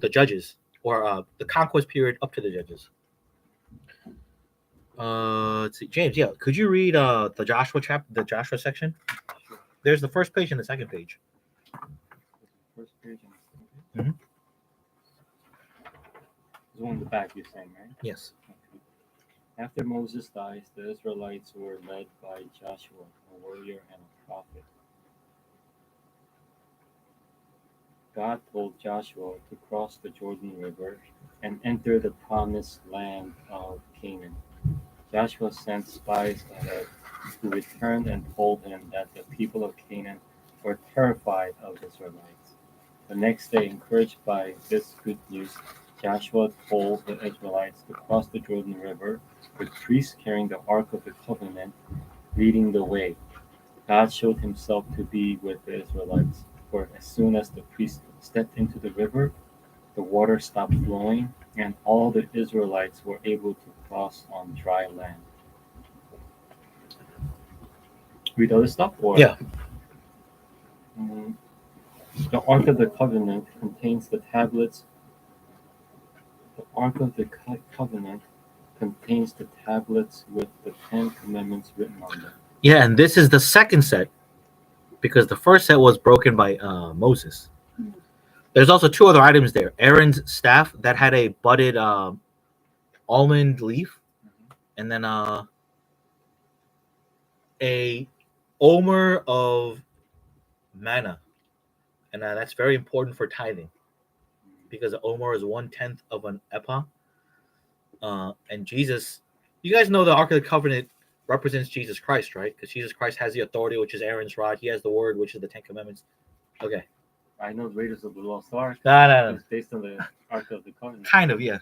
the judges, or the conquest period up to the judges. Let's see, James. Yeah, could you read the Joshua section? Sure. There's the first page and the second page. First page and the second page. Mhm. There's one in the back you're saying, right? Yes. Okay. After Moses dies, the Israelites were led by Joshua, a warrior and a prophet. God told Joshua to cross the Jordan River and enter the promised land of Canaan. Joshua sent spies ahead, who returned and told him that the people of Canaan were terrified of the Israelites. The next day, encouraged by this good news, Joshua told the Israelites to cross the Jordan River, with priests carrying the Ark of the Covenant leading the way. God showed himself to be with the Israelites, for as soon as the priests stepped into the river, the water stopped flowing, and all the Israelites were able to cross on dry land. Read other stuff? Or? Yeah. Mm, the Ark of the Covenant contains the tablets. The Ark of the Covenant contains the tablets with the 10 Commandments written on them. Yeah, and this is the second set, because the first set was broken by Moses. There's also two other items there. Aaron's staff that had a budded almond leaf, and then a omer of manna, and that's very important for tithing, because the omer is 1/10 of an ephah. And Jesus, you guys know the Ark of the Covenant represents Jesus Christ, right? Because Jesus Christ has the authority, which is Aaron's rod. He has the word, which is the 10 Commandments. Okay. I know Raiders of the Lost Ark. No. It's based on the Ark of the Covenant. Kind of, yeah.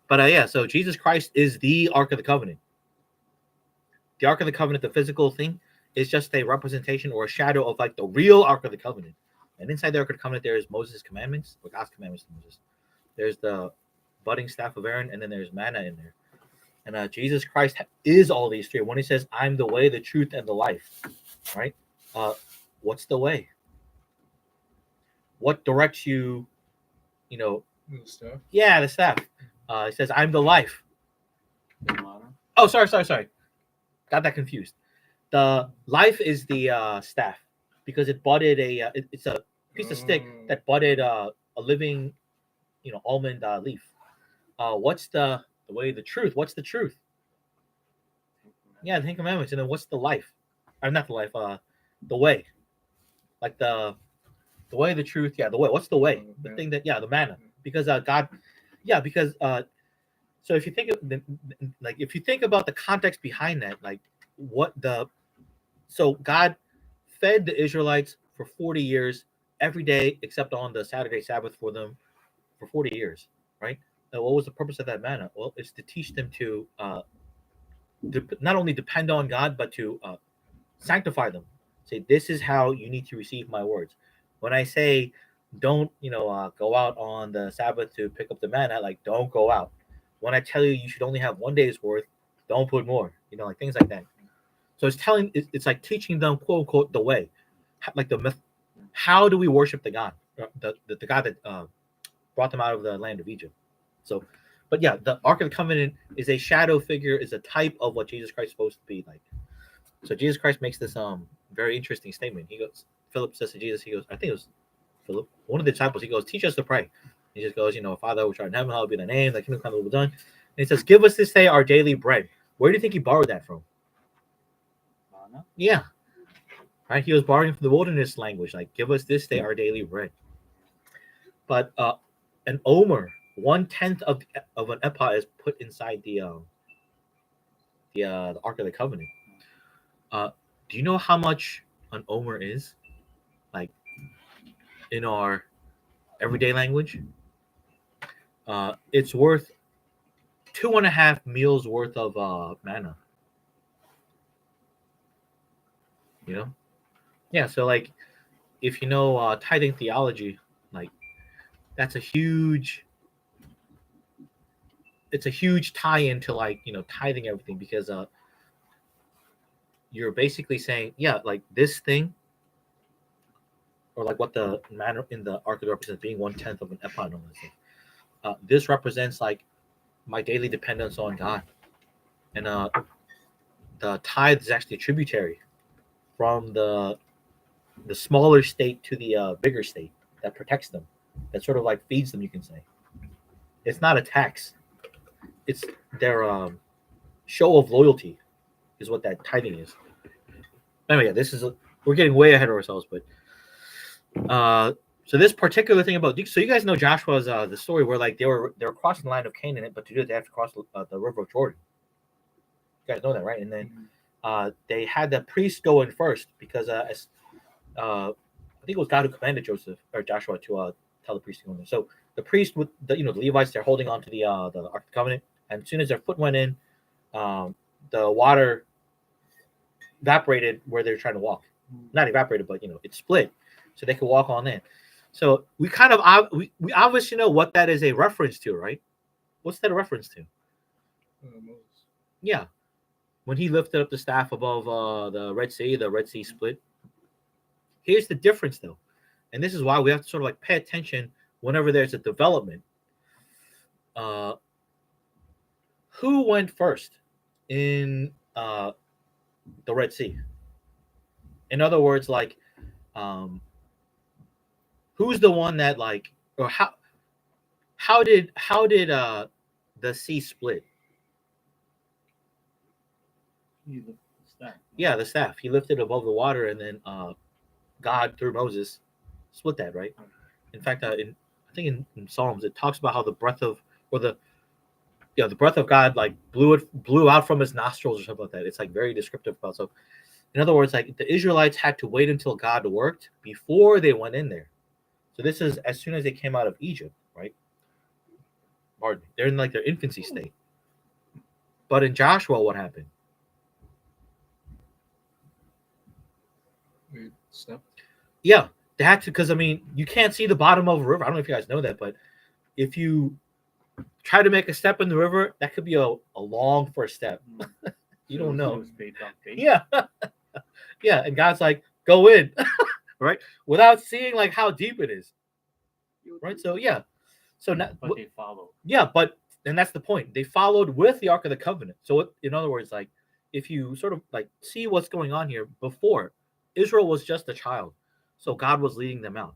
But yeah, so Jesus Christ is the Ark of the Covenant. The Ark of the Covenant, the physical thing, is just a representation or a shadow of like the real Ark of the Covenant. And inside the Ark of the Covenant, there is Moses' commandments, or God's commandments to Moses. There's the budding staff of Aaron, and then there's manna in there. And Jesus Christ is all these three. When he says, "I'm the way, the truth, and the life," right? What's the way? What directs you? You know, The stuff. yeah, the staff. He says, "I'm the life." The manna. Oh, sorry. Got that confused. The life is the staff, because it budded it's a piece of stick that budded a living, almond leaf. What's the way, the truth? What's the truth? Yeah, the 10 Commandments. And then what's the life? Or not the life, the way. Like the way, the truth, the way. What's the way? The thing that, the manna. Because God, because so if you think of if you think about the context behind that, so God fed the Israelites for 40 years every day except on the Saturday Sabbath for them for 40 years, right? Now, what was the purpose of that manna? Well, it's to teach them to not only depend on God, but to sanctify them. Say, this is how you need to receive my words. When I say, don't go out on the Sabbath to pick up the manna, don't go out. When I tell you should only have one day's worth, don't put more. Like things like that. So it's like teaching them, quote unquote, the way, like the myth. How do we worship the God, the God that brought them out of the land of Egypt? So, but yeah, the Ark of the Covenant is a shadow figure, is a type of what Jesus Christ is supposed to be like. So Jesus Christ makes this very interesting statement. Philip says to Jesus, he goes, I think it was Philip, one of the disciples, he goes, teach us to pray. He just goes, Father, which art in heaven, hallowed be thy name, thy kingdom come, will be done. And he says, give us this day our daily bread. Where do you think he borrowed that from? Manna? Yeah. Right? He was borrowing from the wilderness language, like, give us this day our daily bread. But an omer, 1/10 of an ephah is put inside the Ark of the Covenant. Do you know how much an omer is? Like in our everyday language? It's worth 2.5 meals worth of manna. Yeah, so like if you know tithing theology, like that's a huge tie-in to tithing everything, because you're basically saying, like this thing, or like what the manna in the Ark represents, being 1/10 of an ephah and all that stuff. this represents like my daily dependence on God, and the tithe is actually a tributary from the smaller state to the bigger state that protects them, that sort of like feeds them. You can say it's not a tax; it's their show of loyalty, is what that tithing is. Anyway, we're getting way ahead of ourselves, but so this particular thing about, so you guys know Joshua's the story where like they were crossing the line of Canaan, but to do it they have to cross the river of Jordan. You guys know that, right? And then they had the priest go in first because I think it was God who commanded Joshua to tell the priest to go in there. So the priest with the Levites, they're holding on to the Ark of the Covenant, and as soon as their foot went in, the water evaporated where they're trying to walk. Not evaporated, but it split, so they could walk on in. So we kind of we obviously know what that is a reference to, right? What's that a reference to? Moses. Yeah, when he lifted up the staff above the Red Sea split. Here's the difference, though, and this is why we have to sort of like pay attention whenever there's a development. Who went first in the Red Sea? In other words, like, who's the one that like, or how did the sea split? He lifted the staff. Yeah, the staff. He lifted above the water, and then God through Moses split that, right? In fact, I think in Psalms it talks about how the breath of God like blew out from his nostrils or something like that. It's like very descriptive about. So, in other words, like the Israelites had to wait until God worked before they went in there. So this is as soon as they came out of Egypt, right? Pardon me. They're in like their infancy state. But in Joshua, what happened? Wait, step. Yeah, they had to, because I mean, you can't see the bottom of a river. I don't know if you guys know that, but if you try to make a step in the river, that could be a long first step. You don't know. It was based on faith. Yeah. Yeah, and God's like, go in, right? Without seeing like how deep it is. Right? So yeah. So now, But they follow. yeah, and that's the point. They followed with the Ark of the Covenant. So in other words, like if you sort of like see what's going on here, before Israel was just a child. So God was leading them out.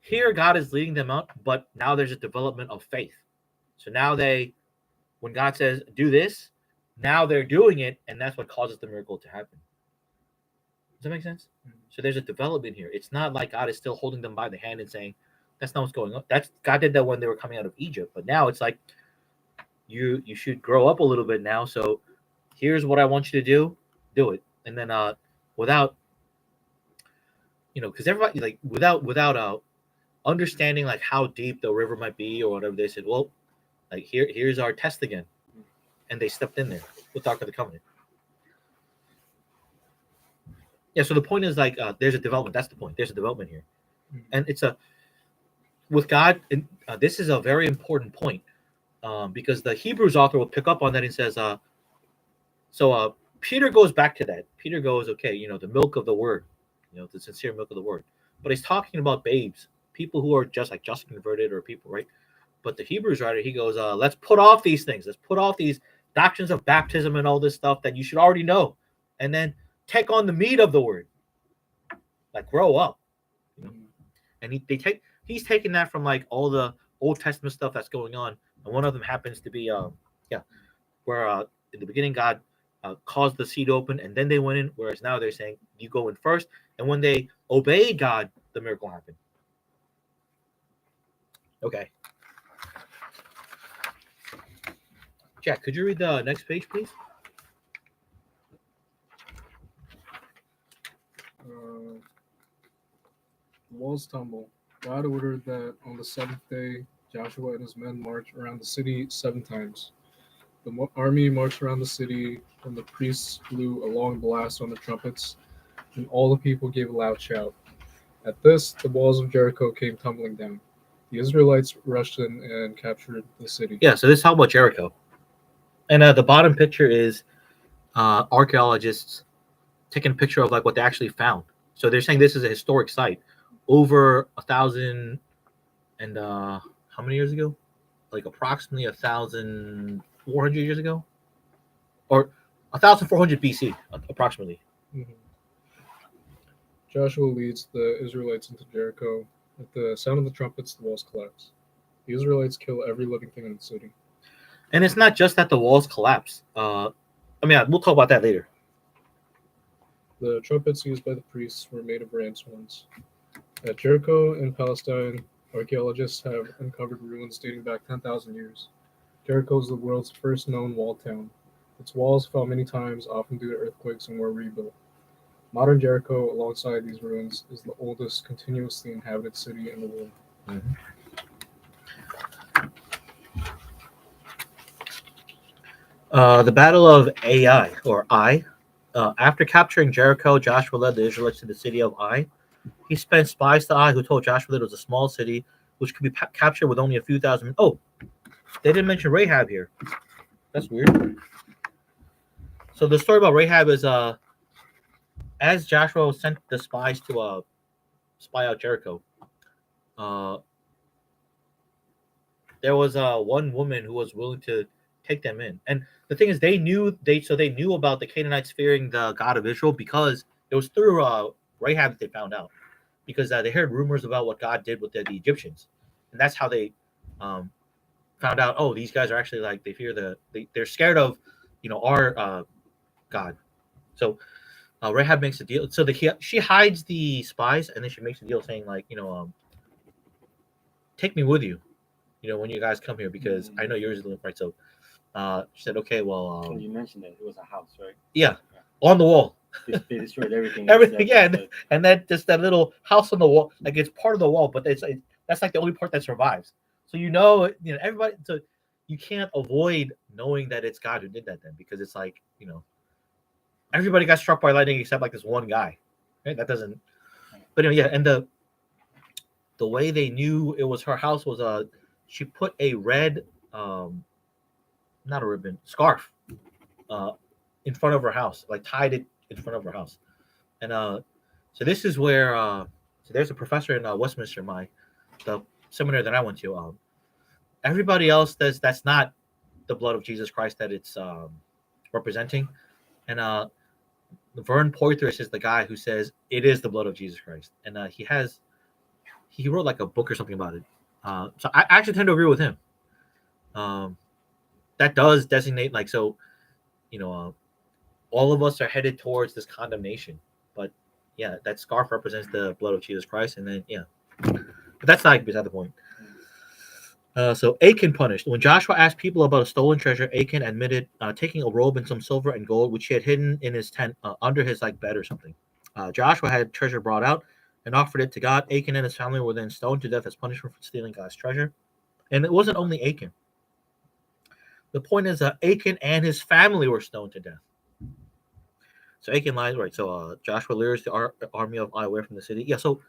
Here God is leading them out, but now there's a development of faith. So now when God says do this, now they're doing it, and that's what causes the miracle to happen. Does that make sense? Mm-hmm. So there's a development here. It's not like God is still holding them by the hand and saying, that's not what's going on. God did that when they were coming out of Egypt, but now it's like you should grow up a little bit now. So here's what I want you to do it. And then without because everybody like without understanding like how deep the river might be or whatever, they said, well, like here's our test again. And they stepped in there with the Ark of the Covenant. Yeah, so the point is like there's a development. That's the point. There's a development here. And it's with God, this is a very important point because the Hebrews author will pick up on that and says, so Peter goes back to that. Peter goes, okay, the milk of the word, the sincere milk of the word. But he's talking about babes, people who are just converted or people, right? But the Hebrews writer, he goes, let's put off these things. Let's put off these doctrines of baptism and all this stuff that you should already know. And then take on the meat of the word. Like grow up. And he's taking that from like all the Old Testament stuff that's going on. And one of them happens to be where in the beginning God caused the sea to open and then they went in, whereas now they're saying you go in first. And when they obeyed God, the miracle happened. Okay. Jack, could you read the next page, please? Walls tumble. God ordered that on the seventh day, Joshua and his men march around the city 7 times. The army marched around the city, and the priests blew a long blast on the trumpets, and all the people gave a loud shout. At this, the walls of Jericho came tumbling down. The Israelites rushed in and captured the city. Yeah, so this is how about Jericho. And the bottom picture is archaeologists taking a picture of like what they actually found. So they're saying this is a historic site. Over 1,000 And how many years ago? Like approximately 1,400 years ago, or 1,400 BC, approximately. Mhm. Joshua leads the Israelites into Jericho. At the sound of the trumpets, the walls collapse. The Israelites kill every living thing in the city. And it's not just that the walls collapse. We'll talk about that later. The trumpets used by the priests were made of ram's horns. At Jericho in Palestine, archaeologists have uncovered ruins dating back 10,000 years. Jericho is the world's first known walled town. Its walls fell many times, often due to earthquakes, and were rebuilt. Modern Jericho, alongside these ruins, is the oldest continuously inhabited city in the world. Mhm. The Battle of Ai, or Ai. After capturing Jericho, Joshua led the Israelites to the city of Ai. He sent spies to Ai, who told Joshua that it was a small city which could be captured with only a few thousand men. Oh, they didn't mention Rahab here. That's weird. So the story about Rahab is as Joshua sent the spies to spy out Jericho, uh, there was one woman who was willing to take them in. And the thing is, they knew about the Canaanites fearing the God of Israel because it was through Rahab that they found out, because they heard rumors about what God did with the Egyptians, and that's how they found out. Oh, these guys are actually like they fear they're scared of, our God. So Rahab makes a deal. So she hides the spies, and then she makes a deal saying like, take me with you, when you guys come here because I know yours is right. So she said, okay, well, Well, you mentioned that it was a house, right? yeah, on the wall. They destroyed everything. Everything, except yeah, the- and that just that little house on the wall, like it's part of the wall, but that's like the only part that survives. So everybody. So you can't avoid knowing that it's God who did that then, because it's like everybody got struck by lightning except like this one guy, right? That doesn't. But yeah, and the way they knew it was her house was she put a red not a ribbon, scarf uh in front of her house, like tied it in front of her house. And so this is where so there's a professor in Westminster, the seminary that I went to. Everybody else says that's not the blood of Jesus Christ that it's representing. And Vern Poythress is the guy who says it is the blood of Jesus Christ. And he wrote like a book or something about it. So I actually tend to agree with him. That does designate like, so, all of us are headed towards this condemnation. But yeah, that scarf represents the blood of Jesus Christ. And then, yeah, but that's not beside the point. So Achan punished. When Joshua asked people about a stolen treasure, Achan admitted taking a robe and some silver and gold, which he had hidden in his tent under his bed or something. Joshua had treasure brought out and offered it to God. Achan and his family were then stoned to death as punishment for stealing God's treasure. And it wasn't only Achan. The point is that Achan and his family were stoned to death. So Achan lies, right? So Joshua lures the army of Ai away from the city. Yeah. So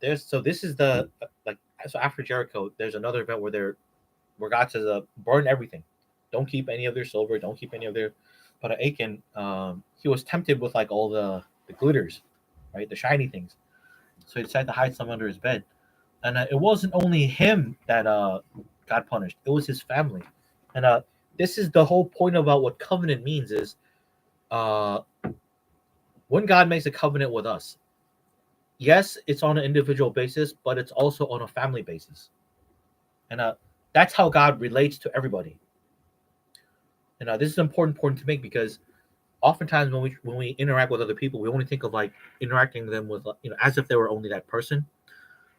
this is the so after Jericho, there's another event where God says, burn everything, don't keep any of their silver, don't keep any of their. But Achan, he was tempted with like all the glitters, right, the shiny things, so he decided to hide some under his bed, and it wasn't only him that God punished; it was his family, and this is the whole point about what covenant means is, when God makes a covenant with us. Yes, it's on an individual basis, but it's also on a family basis. And that's how God relates to everybody. And this is an important point to make because oftentimes when we interact with other people, we only think of like interacting them with as if they were only that person.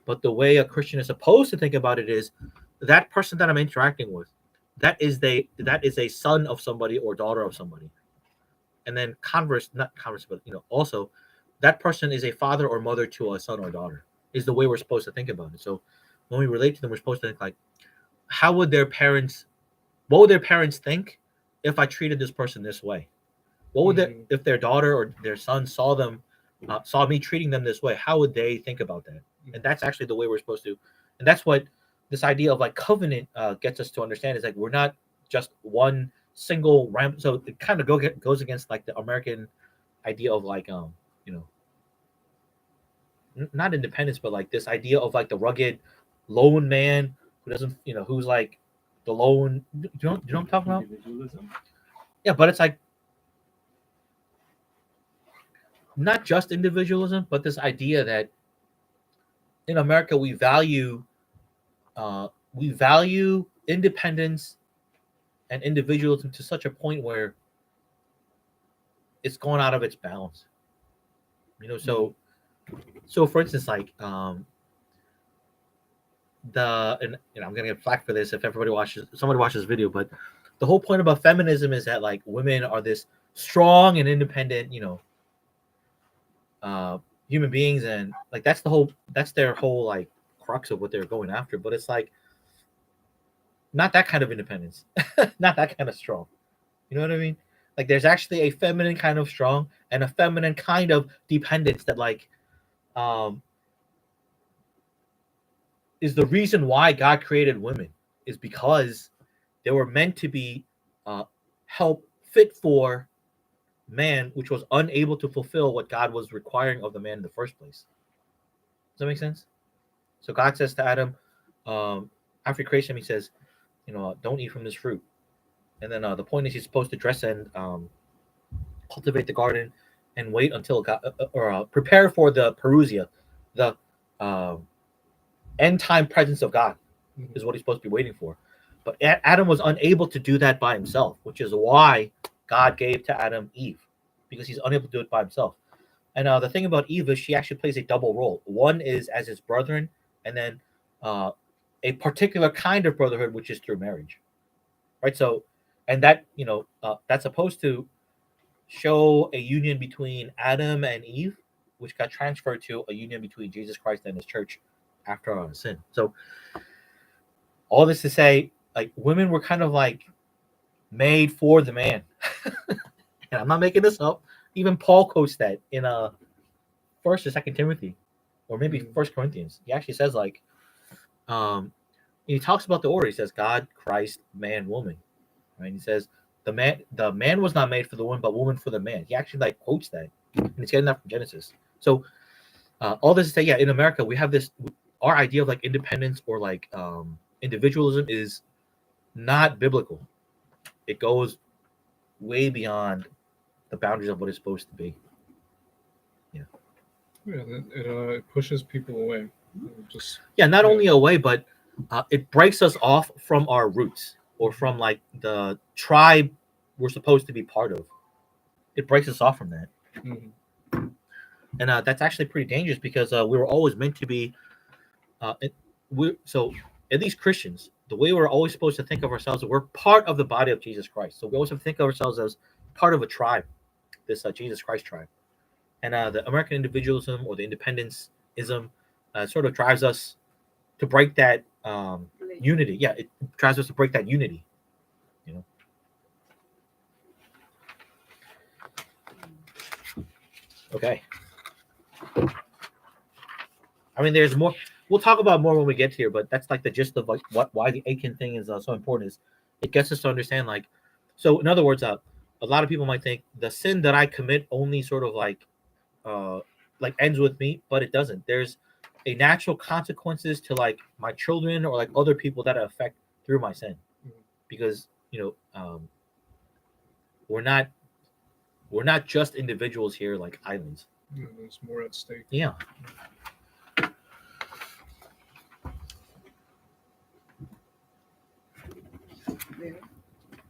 But the way a Christian is supposed to think about it is that person that I'm interacting with, that is a son of somebody or daughter of somebody. And then not converse, but also that person is a father or mother to a son or daughter, is the way we're supposed to think about it. So when we relate to them, we're supposed to think like, what would their parents think if I treated this person this way? What would if their daughter or their son saw me treating them this way? How would they think about that? And that's actually the way we're supposed to. And that's what this idea of like covenant gets us to understand is like we're not just one single ram. So it kind of goes against like the American idea of like not independence, but like this idea of like the rugged lone man who doesn't, who's like the lone. Do you know what I'm talking about? Individualism. Yeah, but it's like not just individualism, but this idea that in America we value independence and individualism to such a point where it's gone out of its balance. So for instance, like and I'm gonna get flack for this if somebody watches this video, but the whole point about feminism is that like women are this strong and independent, human beings, and like that's their whole like crux of what they're going after. But it's like not that kind of independence, not that kind of strong. You know what I mean? Like there's actually a feminine kind of strong and a feminine kind of dependence that like is the reason why God created women, is because they were meant to be help fit for man, which was unable to fulfill what God was requiring of the man in the first place. Does that make sense? So God says to Adam, after creation, he says, don't eat from this fruit. And then the point is he's supposed to dress and cultivate the garden and wait until God, or prepare for the parousia, the end time presence of God, is what he's supposed to be waiting for. But Adam was unable to do that by himself, which is why God gave to Adam Eve, because he's unable to do it by himself. And the thing about Eve is she actually plays a double role. One is as his brethren, and then a particular kind of brotherhood, which is through marriage, right? So, and that that's supposed to show a union between Adam and Eve, which got transferred to a union between Jesus Christ and his church after our sin. So all this to say, like women were kind of like made for the man. And I'm not making this up. Even Paul quotes that in First or Second Timothy, or maybe First Corinthians. He actually says like, he talks about the order. He says God, Christ, man, woman. Right? And he says the man was not made for the woman, but woman for the man. He actually like quotes that, and he's getting that from Genesis. So all this to say, yeah, in America we have this. Our idea of like independence or like individualism is not biblical. It goes way beyond the boundaries of what it's supposed to be. Yeah, it pushes people away. Not only away, but it breaks us off from our roots or from like the tribe we're supposed to be part of. It breaks us off from that. Mm-hmm. And that's actually pretty dangerous because we were always meant to be. So at least Christians, the way we're always supposed to think of ourselves, we're part of the body of Jesus Christ. So we always have to think of ourselves as part of a tribe, this Jesus Christ tribe. And the American individualism or the independenceism sort of drives us to break that unity. Yeah, it drives us to break that unity. Okay. I mean, there's more. We'll talk about more when we get here, but that's like the gist of like why the Achan thing is so important. Is it gets us to understand like, so in other words, a lot of people might think the sin that I commit only sort of like ends with me, but it doesn't. There's a natural consequences to like my children or like other people that affect through my sin, because we're not just individuals here like islands. There's more at stake. Yeah.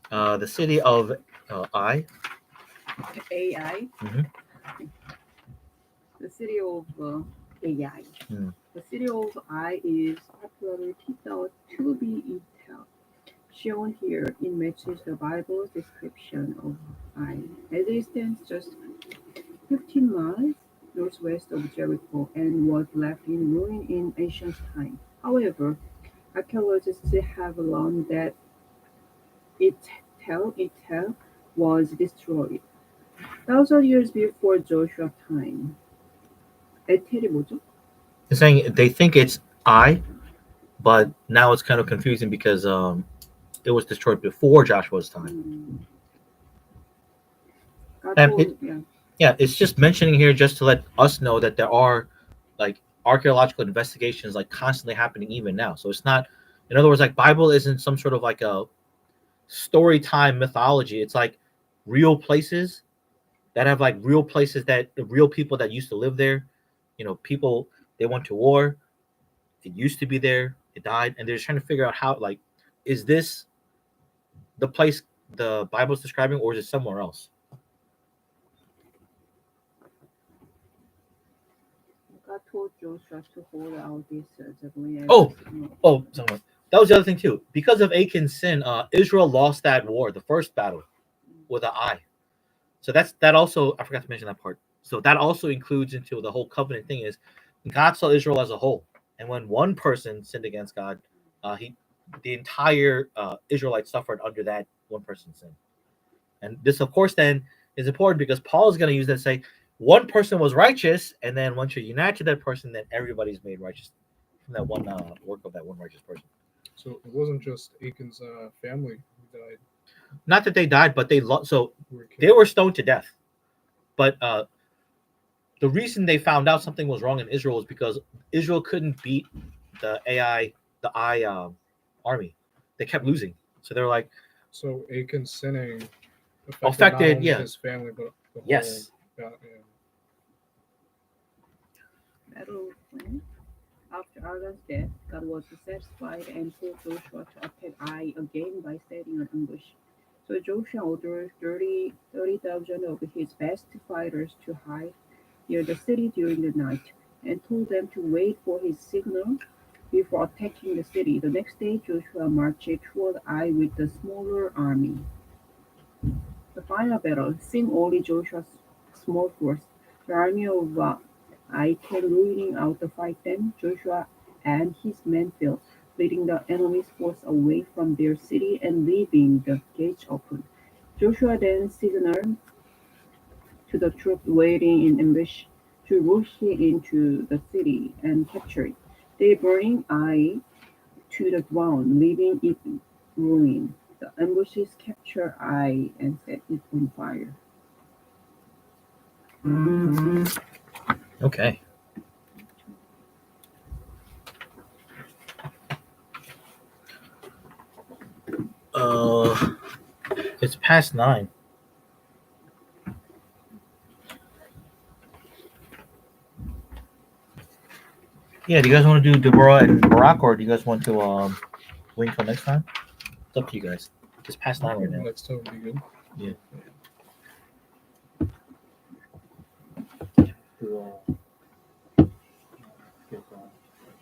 The city of Ai. AI. Mm-hmm. The city of AI. Mm. The city of Ai is popularly thought to be Intel. Shown here, it matches the Bible's description of Ai, as it stands just 15 miles northwest of Jericho and was left in ruin in ancient times. However, archaeologists have learned that Itel was destroyed 1,000 years before Joshua's time. 에텔이 뭐죠? They're saying they think it's I, but now it's kind of confusing because it was destroyed before Joshua's time. And it's just mentioning here just to let us know that there are like archaeological investigations like constantly happening even now. So it's not, in other words, like Bible isn't some sort of like a story time mythology. It's like real places that have like real places that real people that used to live there. You know, people they went to war. It used to be there. It died, and they're just trying to figure out how like is this the place the Bible's describing, or is it somewhere else? God told Joshua to hold out this jubilee as Oh! a signal. Oh, someone. That was the other thing too. Because of Achan's sin, Israel lost that war, the first battle, with an eye. So that also I forgot to mention that part. So that also includes into the whole covenant thing is God saw Israel as a whole, and when one person sinned against God, the entire Israelites suffered under that one person's sin. And this, of course, then is important because Paul is going to use that to say one person was righteous, and then once you're united to that person, then everybody's made righteous from that one work of that one righteous person. So it wasn't just Achan's family who died. Not that they died, but they so Who were they killed. were stoned to death. But the reason they found out something was wrong in Israel is because Israel couldn't beat the army. They kept losing, so they were like, So Achan sinning Affected, not only yeah. his family, but the whole. yes, Yeah. Battle plan. After Achan's death, God was satisfied and told Joshua to attack Ai again by setting an ambush. So Joshua ordered 30,000 of his best fighters to hide near the city during the night and told them to wait for his signal before attacking the city. The next day, Joshua marched toward Ai with the smaller army. The final battle, seeing only Joshua's small force, the army of Ai came ruining out to fight them. Joshua and his men fell, leading the enemy's force away from their city and leaving the gates open. Joshua then signaled to the troops waiting in ambush to rush into the city and capture it. They burning Ai to the ground, leaving it ruined. The ambushes capture Ai and set it on fire. okay. It's past 9. Yeah, do you guys want to do Deborah and Barack, or do you guys want to wait until next time? It's up to you guys. It's past 9 right now. Next time would be good. To